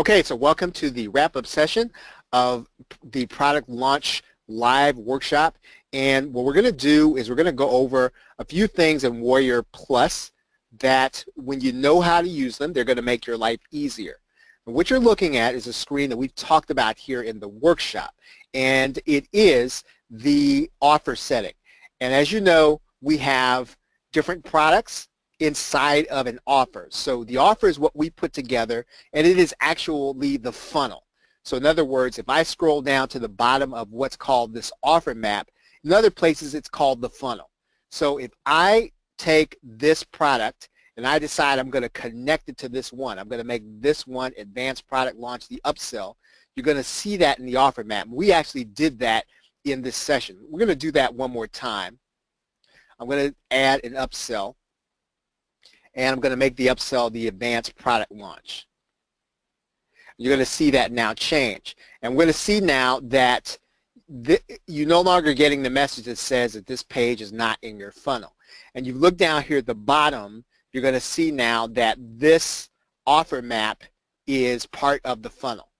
Okay, so welcome to the wrap-up session of the product launch live workshop. And what we're going to do is we're going to go over a few things in Warrior Plus that when you know how to use them, they're going to make your life easier. And what you're looking at is a screen that we've talked about here in the workshop, and it is the offer setting. And as you know, we have different products inside of an offer. So the offer is what we put together, and it is actually the funnel. So in other words, if I scroll down to the bottom of what's called this offer map, in other places it's called the funnel. So if I take this product and I decide I'm going to connect it to this one, I'm going to make this one advanced product launch, the upsell, you're going to see that in the offer map. We actually did that in this session. We're going to do that one more time. I'm going to add an upsell, and I'm going to make the upsell the advanced product launch. You're going to see that now change. And we're going to see now that you're no longer getting the message that says that this page is not in your funnel. And you look down here at the bottom, you're going to see now that this offer map is part of the funnel.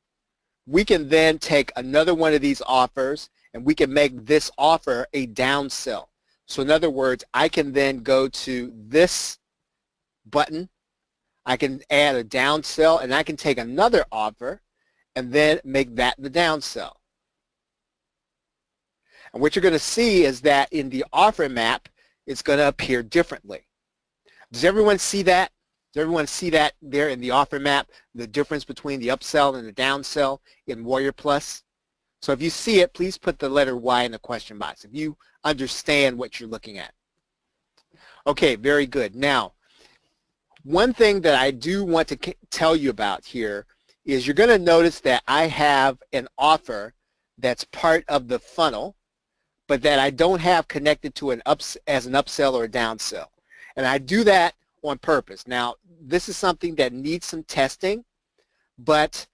We can then take another one of these offers and we can make this offer a downsell. So in other words, I can then go to this button, I can add a downsell, and I can take another offer and then make that the downsell. And what you're going to see is that in the offer map, it's going to appear differently. Does everyone see that? Does everyone see that there in the offer map, the difference between the upsell and the downsell in Warrior Plus? So if you see it, please put the letter Y in the question box if you understand what you're looking at. Okay, very good. Now, one thing that I do want to tell you about here is you're going to notice that I have an offer that's part of the funnel, but that I don't have connected to as an upsell or a downsell. And I do that on purpose. Now, this is something that needs some testing, but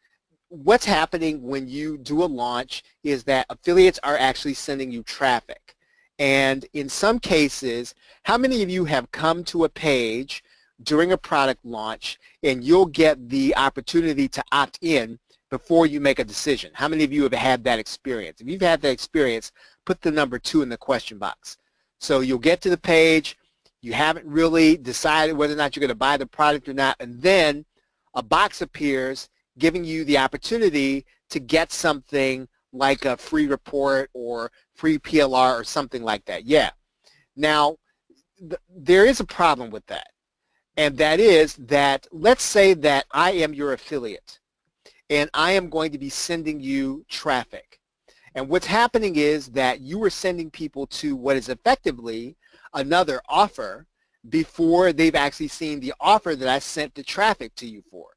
what's happening when you do a launch is that affiliates are actually sending you traffic. And in some cases, how many of you have come to a page during a product launch and you'll get the opportunity to opt in before you make a decision? How many of you have had that experience? If you've had that experience, put the number 2 in the question box. So you'll get to the page, you haven't really decided whether or not you're going to buy the product or not, and then a box appears giving you the opportunity to get something like a free report or free PLR or something like that. Yeah. Now, there is a problem with that. And that is that, let's say that I am your affiliate and I am going to be sending you traffic. And what's happening is that you are sending people to what is effectively another offer before they've actually seen the offer that I sent the traffic to you for.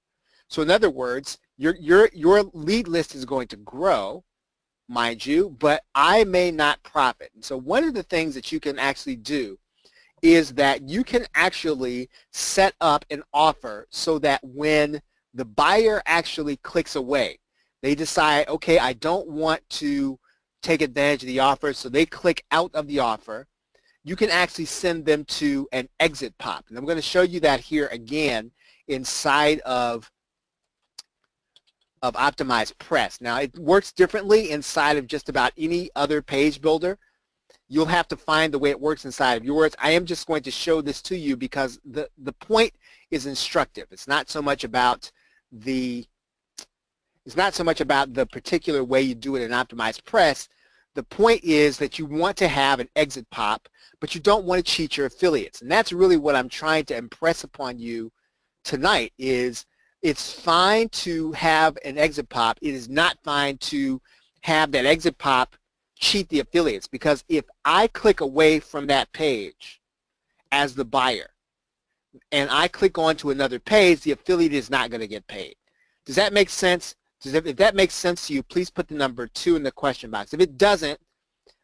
So in other words, your lead list is going to grow, mind you, but I may not profit. And so one of the things that you can actually do is that you can actually set up an offer so that when the buyer actually clicks away, they decide, okay, I don't want to take advantage of the offer, so they click out of the offer. You can actually send them to an exit pop. And I'm going to show you that here again inside of Optimize Press. Now, it works differently inside of just about any other page builder. You'll have to find the way it works inside of yours. I am just going to show this to you because the point is instructive. It's not so much about the particular way you do it in Optimize Press. The point is that you want to have an exit pop, but you don't want to cheat your affiliates. And that's really what I'm trying to impress upon you tonight is it's fine to have an exit pop. It is not fine to have that exit pop cheat the affiliates, because if I click away from that page as the buyer and I click on to another page, the affiliate is not going to get paid. Does that make sense? If that makes sense to you, please put the number 2 in the question box. If it doesn't,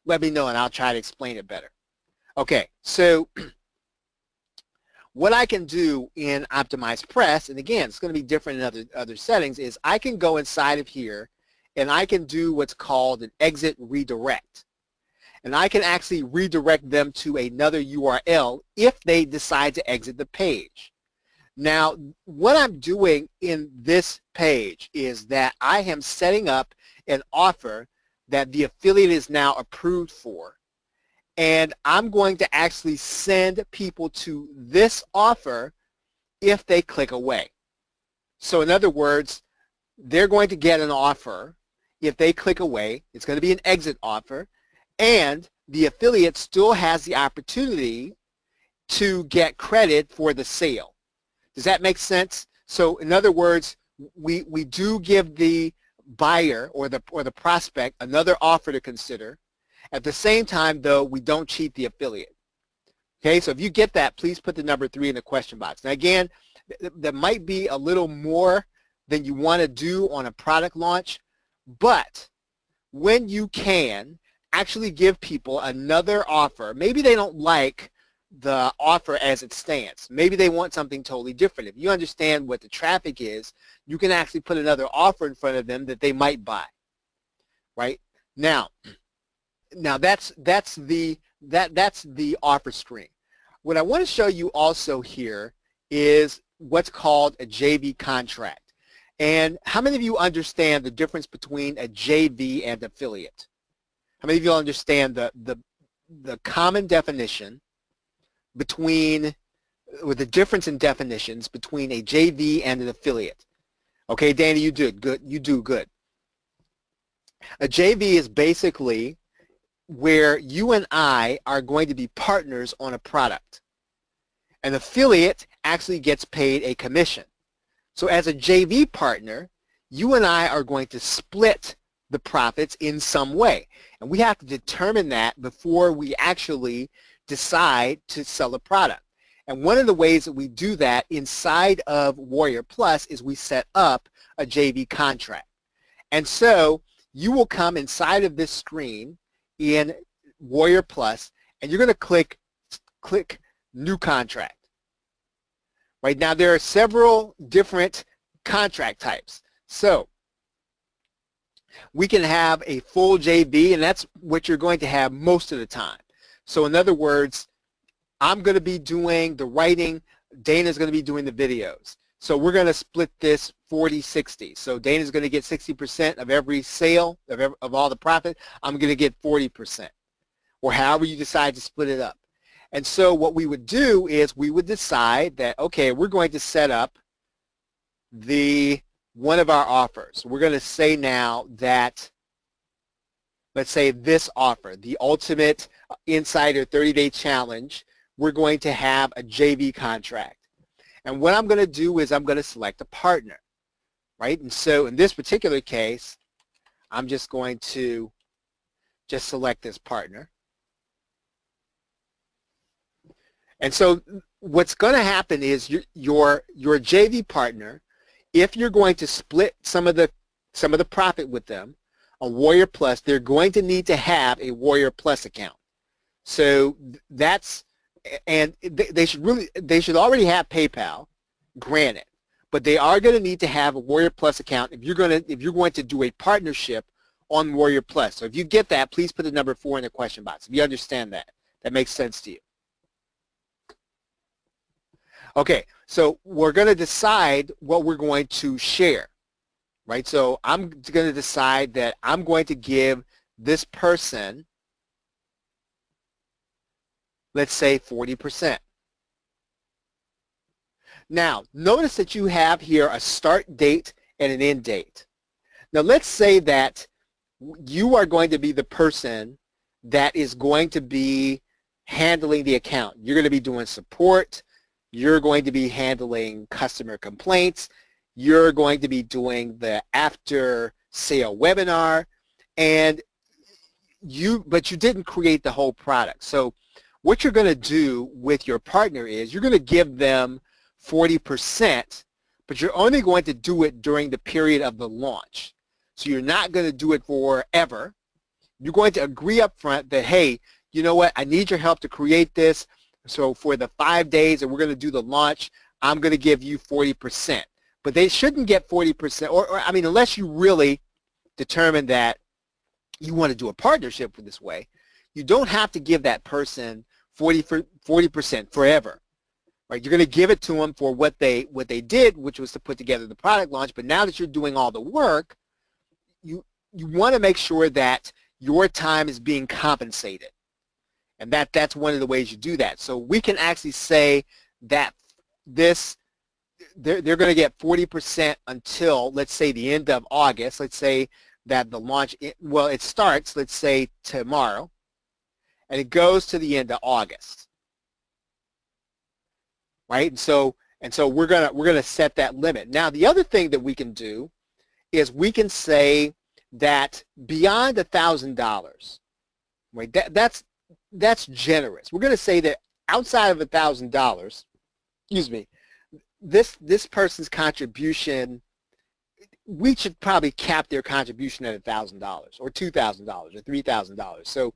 let me know and I'll try to explain it better. Okay, so what I can do in Optimize Press, and again, it's going to be different in other settings, is I can go inside of here and I can do what's called an exit redirect. And I can actually redirect them to another URL if they decide to exit the page. Now, what I'm doing in this page is that I am setting up an offer that the affiliate is now approved for. And I'm going to actually send people to this offer if they click away. So in other words, they're going to get an offer. If they click away, it's going to be an exit offer, and the affiliate still has the opportunity to get credit for the sale. Does that make sense? So in other words, we do give the buyer or the prospect another offer to consider. At the same time, though, we don't cheat the affiliate. Okay, so if you get that, please put the number 3 in the question box. Now again, there might be a little more than you want to do on a product launch, but when you can actually give people another offer, maybe they don't like the offer as it stands. Maybe they want something totally different. If you understand what the traffic is, you can actually put another offer in front of them that they might buy. Right? Now that's the offer screen. What I want to show you also here is what's called a JV contract. And how many of you understand the difference between a JV and affiliate? How many of you understand the common definition between, or the difference in definitions between a JV and an affiliate? Okay, Danny, you did good. You do good. A JV is basically where you and I are going to be partners on a product. An affiliate actually gets paid a commission. So as a JV partner, you and I are going to split the profits in some way. And we have to determine that before we actually decide to sell a product. And one of the ways that we do that inside of Warrior Plus is we set up a JV contract. And so you will come inside of this screen in Warrior Plus, and you're going to click New Contract. Right now, there are several different contract types. So we can have a full JV, and that's what you're going to have most of the time. So in other words, I'm going to be doing the writing, Dana's going to be doing the videos. So we're going to split this 40-60. So Dana's going to get 60% of every sale, of all the profit. I'm going to get 40%, or however you decide to split it up. And so what we would do is we would decide that, okay, we're going to set up one of our offers. We're going to say now that, let's say this offer, the Ultimate Insider 30-Day Challenge, we're going to have a JV contract. And what I'm going to do is I'm going to select a partner, right? And so in this particular case, I'm just going to just select this partner. And so what's going to happen is your JV partner, if you're going to split some of the profit with them on Warrior Plus, they're going to need to have a Warrior Plus account. So that's, and they should already have PayPal, granted, but they are going to need to have a Warrior Plus account if you're going to do a partnership on Warrior Plus. So if you get that, please put the number 4 in the question box. If you understand that makes sense to you. Okay, so we're going to decide what we're going to share, right? So I'm going to decide that I'm going to give this person, let's say 40%. Now, notice that you have here a start date and an end date. Now, let's say that you are going to be the person that is going to be handling the account. You're going to be doing support. You're going to be handling customer complaints. You're going to be doing the after sale webinar, but you didn't create the whole product. So what you're going to do with your partner is you're going to give them 40%, but you're only going to do it during the period of the launch. So you're not going to do it forever. You're going to agree up front that, hey, you know what, I need your help to create this. So for the 5 days that we're going to do the launch, I'm going to give you 40%. But they shouldn't get 40%, or I mean, unless you really determine that you want to do a partnership this way, you don't have to give that person 40% forever. right? You're going to give it to them for what they did, which was to put together the product launch. But now that you're doing all the work, you want to make sure that your time is being compensated, and that's one of the ways you do that. So we can actually say that they're going to get 40% until, let's say, the end of August. Let's say that the launch, well, it starts, let's say, tomorrow, and it goes to the end of August, right? And so we're gonna set that limit. Now, the other thing that we can do is we can say that beyond $1,000, right? That's generous. We're going to say that outside of $1,000, excuse me, this person's contribution, we should probably cap their contribution at $1,000 or $2,000 or $3,000. So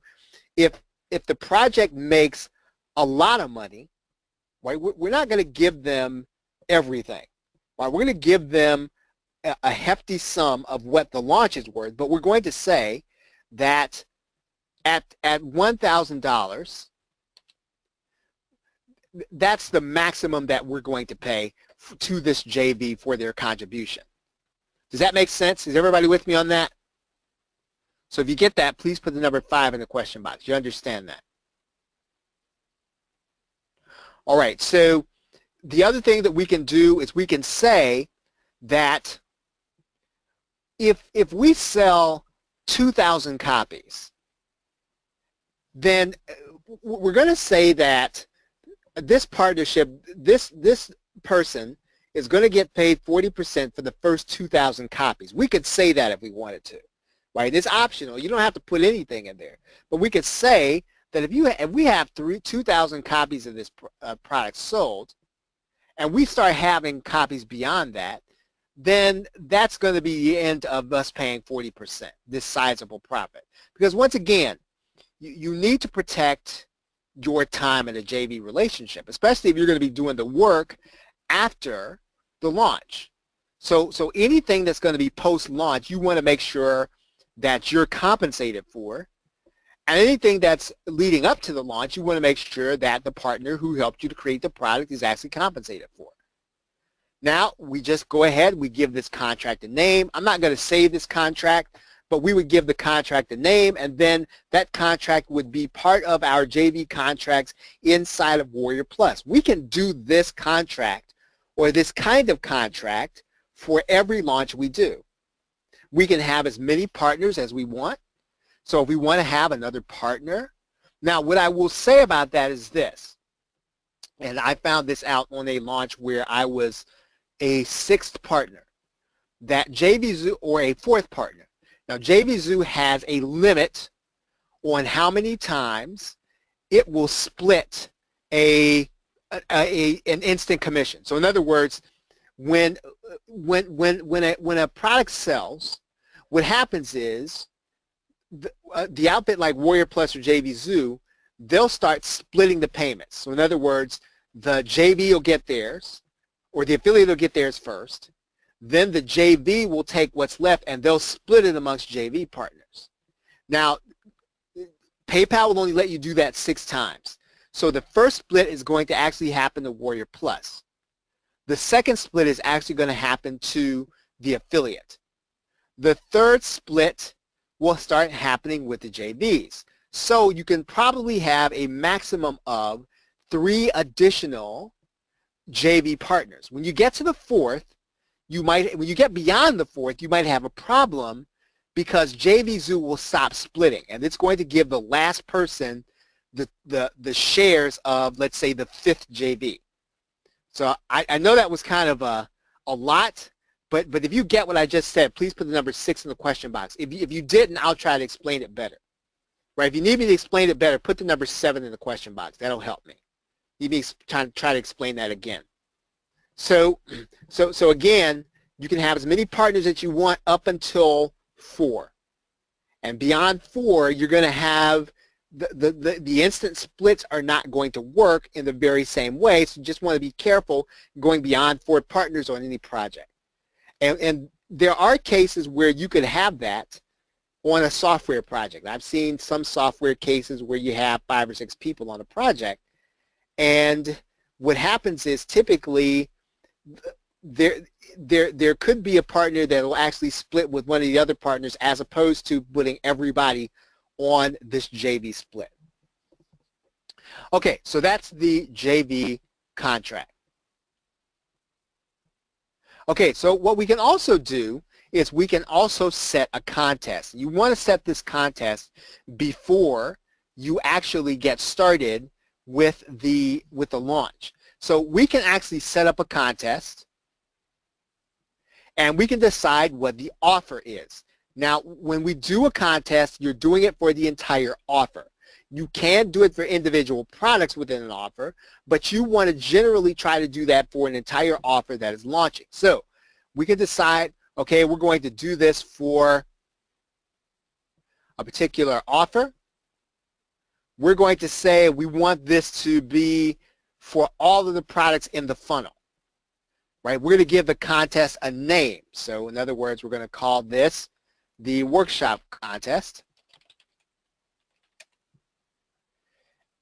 if the project makes a lot of money, right, we're not going to give them everything, right? We're going to give them a hefty sum of what the launch is worth, but we're going to say that at $1,000, that's the maximum that we're going to pay to this JV for their contribution. Does that make sense? Is everybody with me on that? So if you get that, please put the number 5 in the question box. You understand that? All right, so the other thing that we can do is we can say that if we sell 2,000 copies, then we're going to say that this partnership, this person is going to get paid 40% for the first 2,000 copies. We could say that if we wanted to, right? It's optional. You don't have to put anything in there. But we could say that if we have 2,000 copies of this product sold, and we start having copies beyond that, then that's going to be the end of us paying 40%, this sizable profit. Because once again, you need to protect your time in a JV relationship, especially if you're going to be doing the work after the launch. So anything that's going to be post-launch, you want to make sure that you're compensated for. And anything that's leading up to the launch, you want to make sure that the partner who helped you to create the product is actually compensated for. Now, we just go ahead, we give this contract a name. I'm not going to save this contract, but we would give the contract a name, and then that contract would be part of our JV contracts inside of Warrior Plus. We can do this contract or this kind of contract for every launch we do. We can have as many partners as we want. So if we want to have another partner, now what I will say about that is this, and I found this out on a launch where I was a 6th partner, that JVZoo, or a 4th partner. Now JVZoo has a limit on how many times it will split an instant commission. So in other words, when a product sells, what happens is the outfit like Warrior Plus or JVZoo, they'll start splitting the payments. So in other words, the JV will get theirs, or the affiliate will get theirs first. Then the JV will take what's left and they'll split it amongst JV partners. Now, PayPal will only let you do that 6 times. So the first split is going to actually happen to Warrior Plus. The second split is actually going to happen to the affiliate. The third split will start happening with the JVs. So you can probably have a maximum of 3 additional JV partners. When you get to the 4th, when you get beyond the 4th, you might have a problem because JVZoo will stop splitting, and it's going to give the last person the shares of, let's say, the 5th JV. So I know that was kind of a lot, but if you get what I just said, please put the number 6 in the question box. If you didn't, I'll try to explain it better. Right? If you need me to explain it better, put the number 7 in the question box. That'll help me. You need to try to explain that again. So again, you can have as many partners as you want up until 4. And beyond 4, you're going to have the instant splits are not going to work in the very same way. So you just want to be careful going beyond 4 partners on any project. And there are cases where you could have that on a software project. I've seen some software cases where you have 5 or 6 people on a project, and what happens is typically there could be a partner that will actually split with one of the other partners as opposed to putting everybody on this JV split. Okay, so that's the JV contract. Okay, so what we can also do is we can also set a contest. You want to set this contest before you actually get started with the launch. So we can actually set up a contest and we can decide what the offer is. Now, when we do a contest, you're doing it for the entire offer. You can do it for individual products within an offer, but you want to generally try to do that for an entire offer that is launching. So we can decide, okay, we're going to do this for a particular offer. We're going to say we want this to be for all of the products in the funnel, right? We're going to give the contest a name. So in other words, we're going to call this the workshop contest.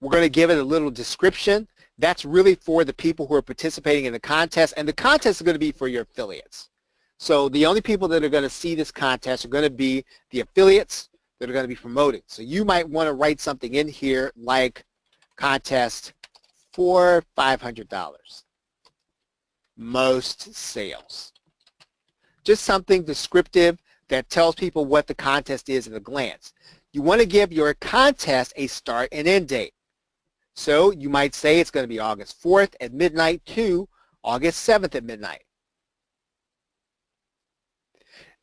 We're going to give it a little description. That's really for the people who are participating in the contest, and the contest is going to be for your affiliates. So the only people that are going to see this contest are going to be the affiliates that are going to be promoting. So you might want to write something in here like contest for $500. Most sales. Just something descriptive that tells people what the contest is at a glance. You want to give your contest a start and end date. So you might say it's going to be August 4th at midnight to August 7th at midnight.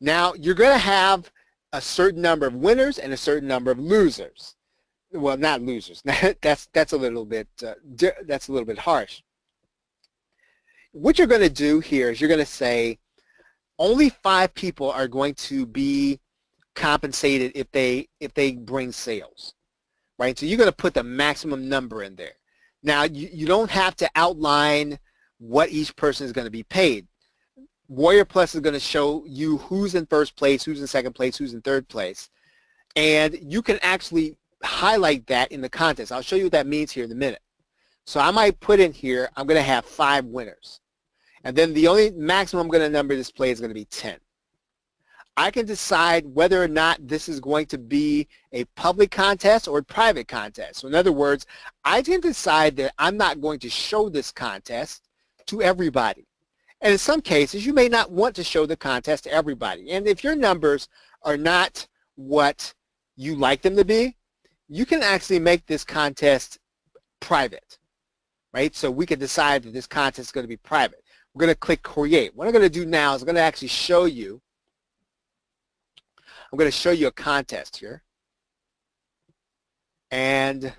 Now, you're going to have a certain number of winners and a certain number of losers. Well, not losers. that's a little bit harsh. What you're going to do here is you're going to say only 5 people are going to be compensated if they bring sales, right? So you're going to put the maximum number in there. Now, you don't have to outline what each person is going to be paid. Warrior Plus is going to show you who's in first place, who's in second place, who's in third place. And you can actually highlight that in the contest. I'll show you what that means here in a minute. So I might put in here, I'm going to have 5 winners. And then the only maximum I'm going to number display is going to be 10. I can decide whether or not this is going to be a public contest or a private contest. So in other words, I can decide that I'm not going to show this contest to everybody. And in some cases, you may not want to show the contest to everybody. And if your numbers are not what you like them to be, you can actually make this contest private, right? So we can decide that this contest is going to be private. We're going to click Create. What I'm going to do now is I'm going to actually show you, I'm going to show you a contest here. And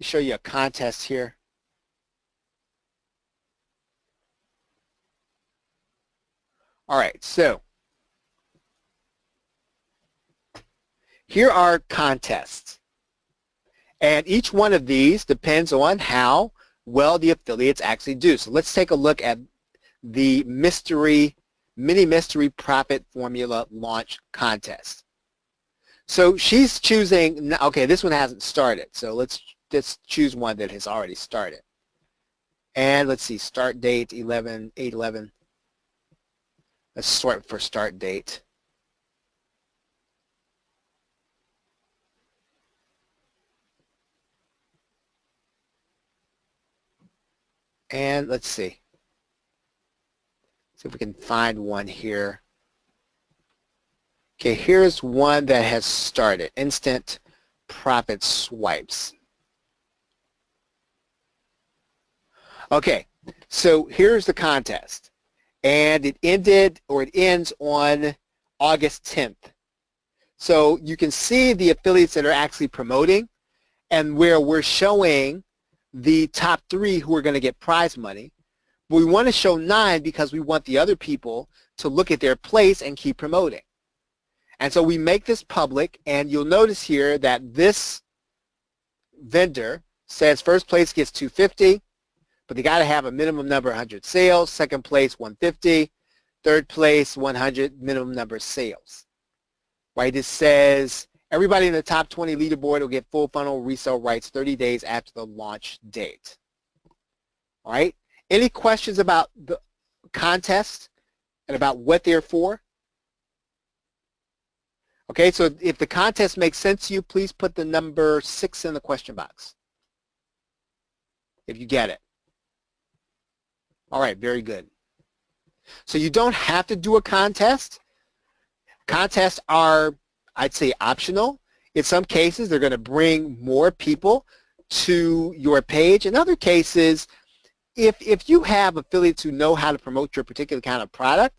show you a contest here. All right, so here are contests. And each one of these depends on how well the affiliates actually do. So let's take a look at the mini mystery profit formula launch contest. So she's choosing, okay, this one hasn't started. So let's choose one that has already started. And let's see, start date 8/11. Let's sort for start date. And let's see. See if we can find one here. Okay, here's one that has started. Instant profit swipes. Okay, so here's the contest. And it ended, or it ends on August 10th. So you can see the affiliates that are actually promoting and where we're showing the top 3 who are going to get prize money. But we want to show 9 because we want the other people to look at their place and keep promoting. And so we make this public, and you'll notice here that this vendor says first place gets $250, but they got to have a minimum number of 100 sales, second place 150, third place 100 minimum number of sales. Right? It says Everybody in the top 20 leaderboard will get full funnel resale rights 30 days after the launch date. All right. Any questions about the contest and about what they're for? Okay, so if the contest makes sense to you, please put the number 6 in the question box if you get it. All right, very good. So you don't have to do a contest. Contests are, I'd say, optional. In some cases, they're going to bring more people to your page. In other cases, if you have affiliates who know how to promote your particular kind of product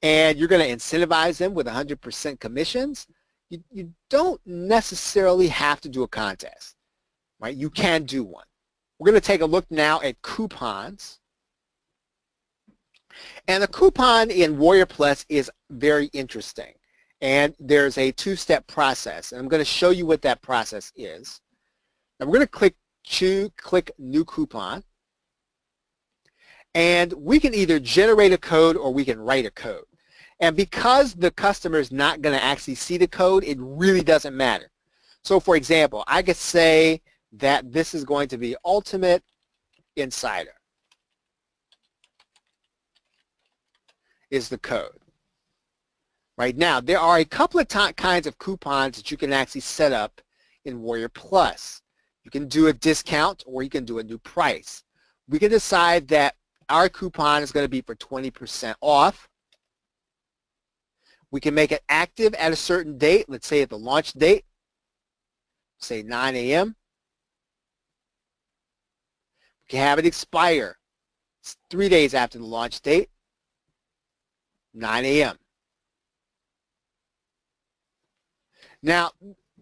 and you're going to incentivize them with 100% commissions, you don't necessarily have to do a contest, right? You can do one. We're going to take a look now at coupons. And the coupon in Warrior Plus is very interesting. And there's a two-step process. And I'm going to show you what that process is. Now we're going to click New Coupon. And we can either generate a code or we can write a code. And because the customer is not going to actually see the code, it really doesn't matter. So for example, I could say that this is going to be Ultimate Insider is the code. Right now, there are a couple of kinds of coupons that you can actually set up in Warrior Plus. You can do a discount or you can do a new price. We can decide that our coupon is going to be for 20% off. We can make it active at a certain date, let's say at the launch date, say 9 a.m. We can have it expire 3 days after the launch date, 9 a.m. Now,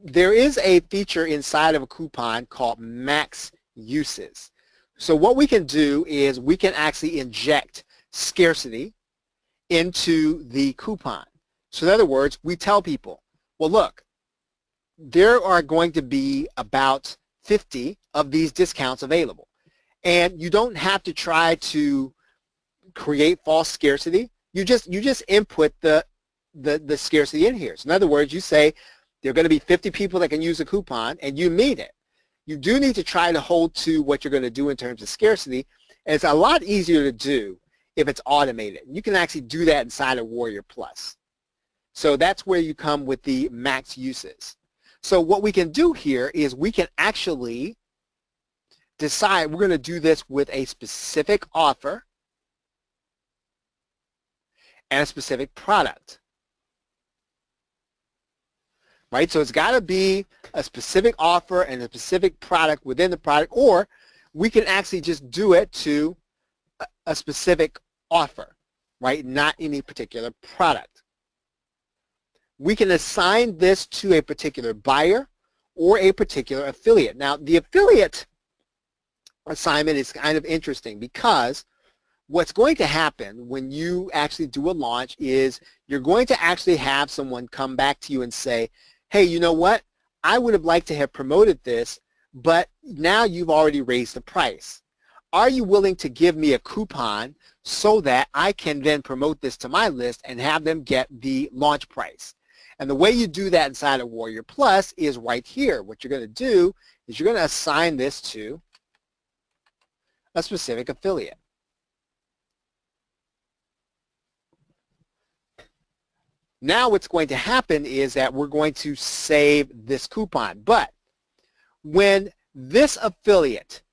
there is a feature inside of a coupon called max uses. So what we can do is we can actually inject scarcity into the coupon. So in other words, we tell people, well, look, there are going to be about 50 of these discounts available. And you don't have to try to create false scarcity. You just input the scarcity in here. So in other words, you say there are going to be 50 people that can use a coupon, and you mean it. You do need to try to hold to what you're going to do in terms of scarcity, and it's a lot easier to do if it's automated. You can actually do that inside of Warrior Plus. So that's where you come with the max uses. So what we can do here is we can actually decide we're going to do this with a specific offer and a specific product. Right? So it's got to be a specific offer and a specific product within the product, or we can actually just do it to a specific offer, right? Not any particular product. We can assign this to a particular buyer or a particular affiliate. Now, the affiliate assignment is kind of interesting because what's going to happen when you actually do a launch is you're going to actually have someone come back to you and say, hey, you know what? I would have liked to have promoted this, but now you've already raised the price. Are you willing to give me a coupon so that I can then promote this to my list and have them get the launch price? And the way you do that inside of Warrior Plus is right here. What you're going to do is you're going to assign this to a specific affiliate. Now what's going to happen is that we're going to save this coupon. But when this affiliate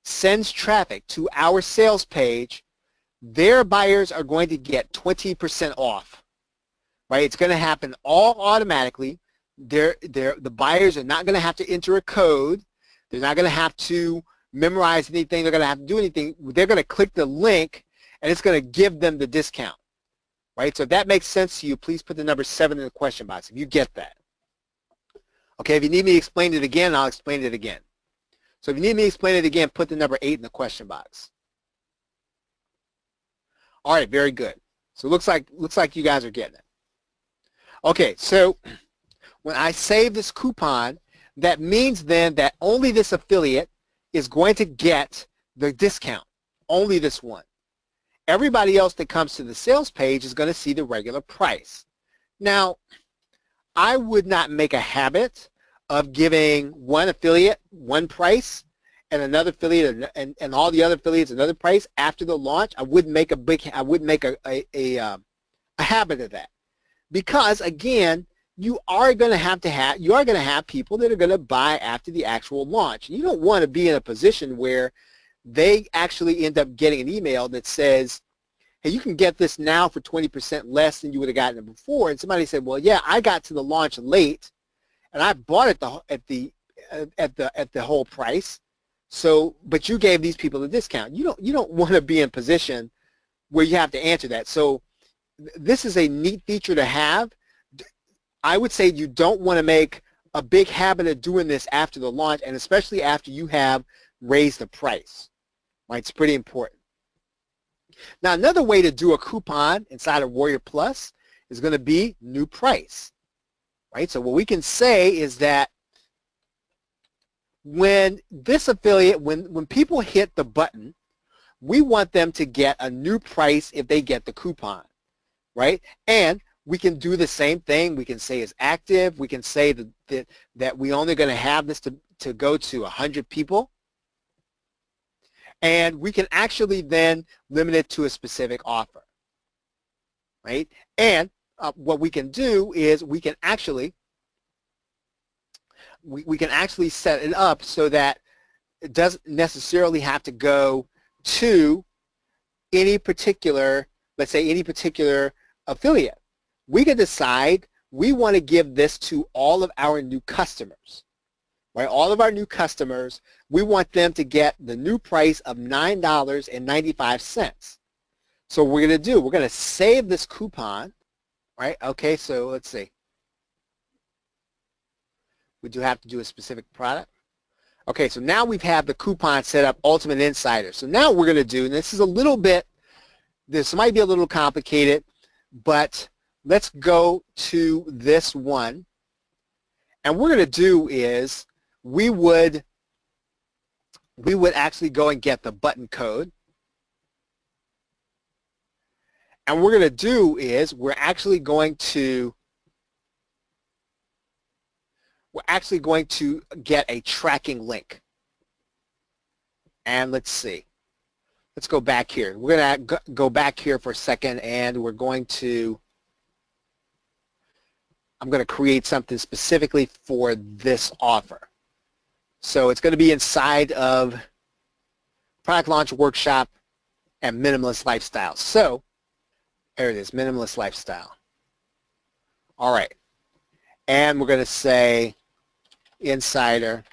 sends traffic to our sales page, their buyers are going to get 20% off. Right? It's going to happen all automatically. The buyers are not going to have to enter a code. They're not going to have to memorize anything. They're going to have to do anything. They're going to click the link, and it's going to give them the discount. Right? So if that makes sense to you, please put the number 7 in the question box if you get that. Okay, if you need me to explain it again, I'll explain it again. So if you need me to explain it again, put the number 8 in the question box. All right, very good. So it looks like you guys are getting it. Okay, so when I save this coupon, that means then that only this affiliate is going to get the discount, only this one. Everybody else that comes to the sales page is going to see the regular price. Now, I would not make a habit of giving one affiliate one price and another affiliate and all the other affiliates another price after the launch. I wouldn't make a habit of that, because again, you are going to have people that are going to buy after the actual launch. You don't want to be in a position where they actually end up getting an email that says, hey, you can get this now for 20% less than you would have gotten it before. And somebody said, well, yeah, I got to the launch late and I bought it at the whole price. So, but you gave these people a discount. You don't want to be in a position where you have to answer that. So this is a neat feature to have. I would say you don't want to make a big habit of doing this after the launch, and especially after you have raised the price. Right? It's pretty important. Now, another way to do a coupon inside of Warrior Plus is going to be new price. Right? So what we can say is that when this affiliate, when people hit the button, we want them to get a new price if they get the coupon. Right? And we can do the same thing. We can say it's active. We can say that we're only going to have this to go to 100 people. And we can actually then limit it to a specific offer. Right? And what we can do is we can actually set it up so that it doesn't necessarily have to go to any particular, let's say any particular affiliate. We can decide we want to give this to all of our new customers. Right? All of our new customers, we want them to get the new price of $9.95. So what we're going to do, we're going to save this coupon. Right? Okay, so let's see. We do have to do a specific product. Okay, so now we've had the coupon set up, Ultimate Insider. So now what we're going to do, and this is a little bit, this might be a little complicated, but let's go to this one. And what we're going to do is we would actually go and get the button code. And what we're going to do is we're actually going to get a tracking link. And let's see. Let's go back here. We're going to go back here for a second, and we're going to, I'm going to create something specifically for this offer. So it's going to be inside of Product Launch Workshop and Minimalist Lifestyle. So there it is, Minimalist Lifestyle. All right. And we're going to say Insider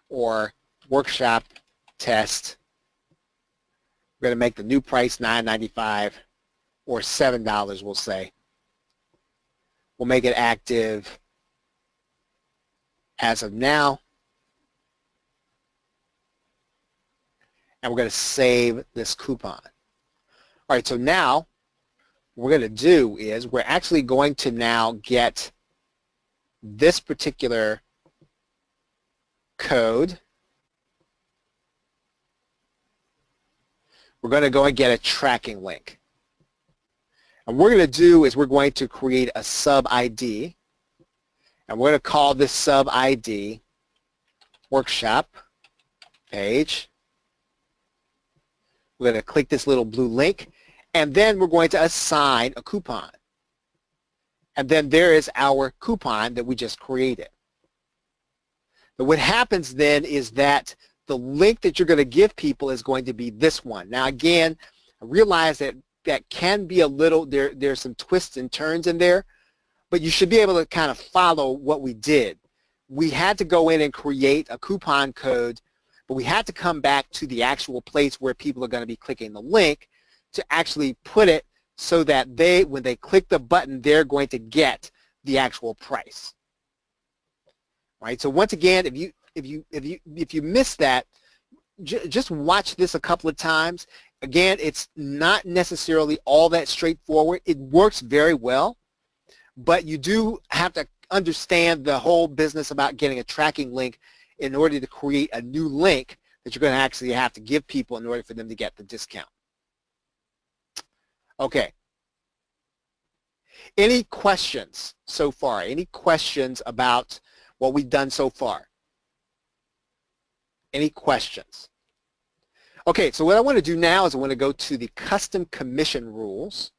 or Workshop Test. We're going to make the new price $9.95 or $7, we'll say. We'll make it active as of now. And we're going to save this coupon. All right, so now what we're going to do is we're actually going to now get this particular code. We're going to go and get a tracking link. And what we're going to do is we're going to create a sub ID. And we're going to call this sub ID Workshop Page. We're going to click this little blue link, and then we're going to assign a coupon. And then there is our coupon that we just created. But what happens then is that the link that you're going to give people is going to be this one. Now again, I realize that that can be a little, there's some twists and turns in there, but you should be able to kind of follow what we did. We had to go in and create a coupon code, but we had to come back to the actual place where people are going to be clicking the link to actually put it so that when they click the button, they're going to get the actual price. Right? So once again, if you missed that, just watch this a couple of times. Again, it's not necessarily all that straightforward. It works very well, but you do have to understand the whole business about getting a tracking link in order to create a new link that you're going to actually have to give people in order for them to get the discount. Okay. Any questions so far? Any questions about what we've done so far? Any questions? Okay, so what I want to do now is I want to go to the custom commission rules.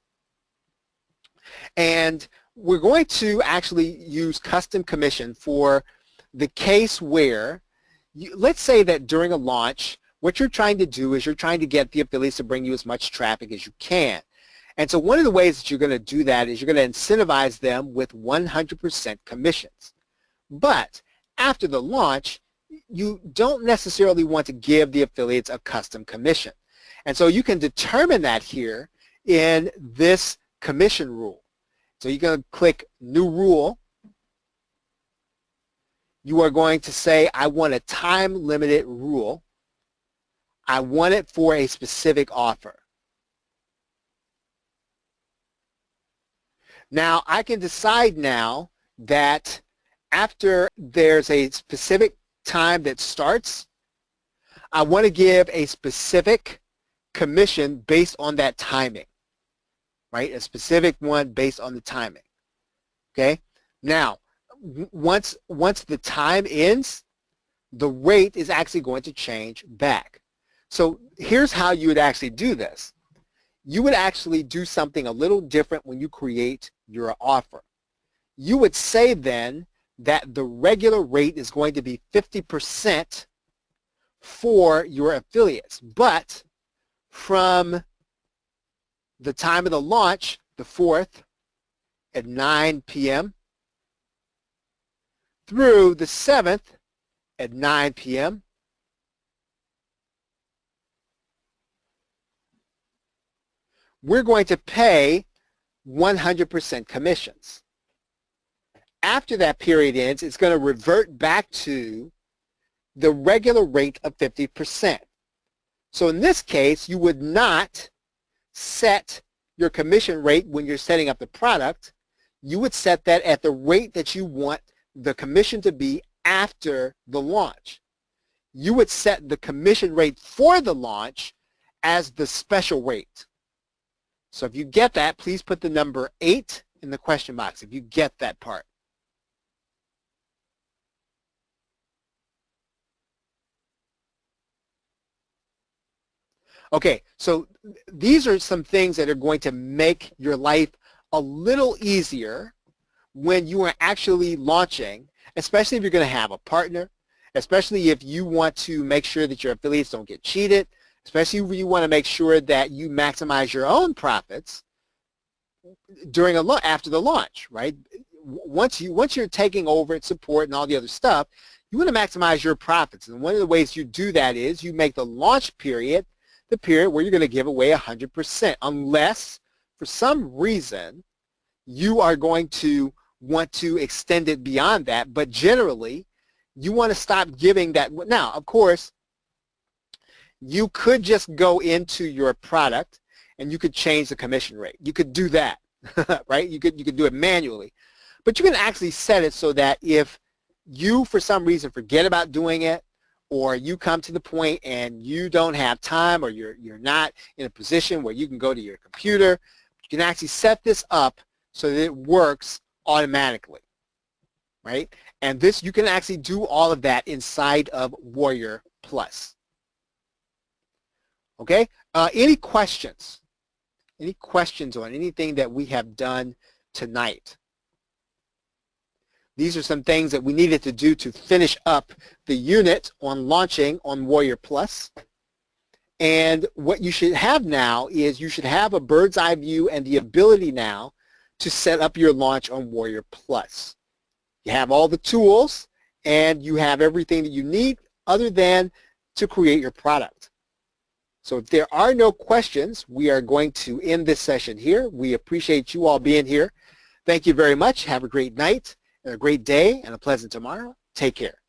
And we're going to actually use custom commission for the case where, let's say that during a launch, what you're trying to do is you're trying to get the affiliates to bring you as much traffic as you can. And so one of the ways that you're going to do that is you're going to incentivize them with 100% commissions. But after the launch, you don't necessarily want to give the affiliates a custom commission. And so you can determine that here in this commission rule. So you're going to click New Rule. You are going to say, I want a time-limited rule. I want it for a specific offer. Now, I can decide now that after there's a specific time that starts, I want to give a specific commission based on that timing, right? A specific one based on the timing, okay? Now, once the time ends, the rate is actually going to change back. So here's how you would actually do this. You would actually do something a little different when you create your offer. You would say then that the regular rate is going to be 50% for your affiliates, but from the time of the launch, the 4th at 9 p.m. through the 7th at 9 p.m. we're going to pay 100% commissions. After that period ends, it's going to revert back to the regular rate of 50%. So in this case, you would not set your commission rate when you're setting up the product. You would set that at the rate that you want the commission to be after the launch. You would set the commission rate for the launch as the special rate. So if you get that, please put the number 8 in the question box if you get that part. Okay, so these are some things that are going to make your life a little easier when you are actually launching, especially if you're going to have a partner, especially if you want to make sure that your affiliates don't get cheated, especially if you want to make sure that you maximize your own profits during after the launch, right? Once you're taking over its support and all the other stuff, you want to maximize your profits. And one of the ways you do that is you make the launch period the period where you're going to give away 100%, unless for some reason you are going to want to extend it beyond that. But generally, you want to stop giving that. Now, of course, you could just go into your product and you could change the commission rate. You could do that, right? You could do it manually. But you can actually set it so that if you, for some reason, forget about doing it, or you come to the point and you don't have time, or you're not in a position where you can go to your computer, you can actually set this up so that it works automatically, right? And this, you can actually do all of that inside of Warrior Plus. Okay? Any questions? Any questions on anything that we have done tonight? These are some things that we needed to do to finish up the unit on launching on Warrior Plus. And what you should have now is you should have a bird's eye view and the ability now to set up your launch on Warrior Plus. You have all the tools and you have everything that you need other than to create your product. So if there are no questions, we are going to end this session here. We appreciate you all being here. Thank you very much. Have a great night and a great day and a pleasant tomorrow. Take care.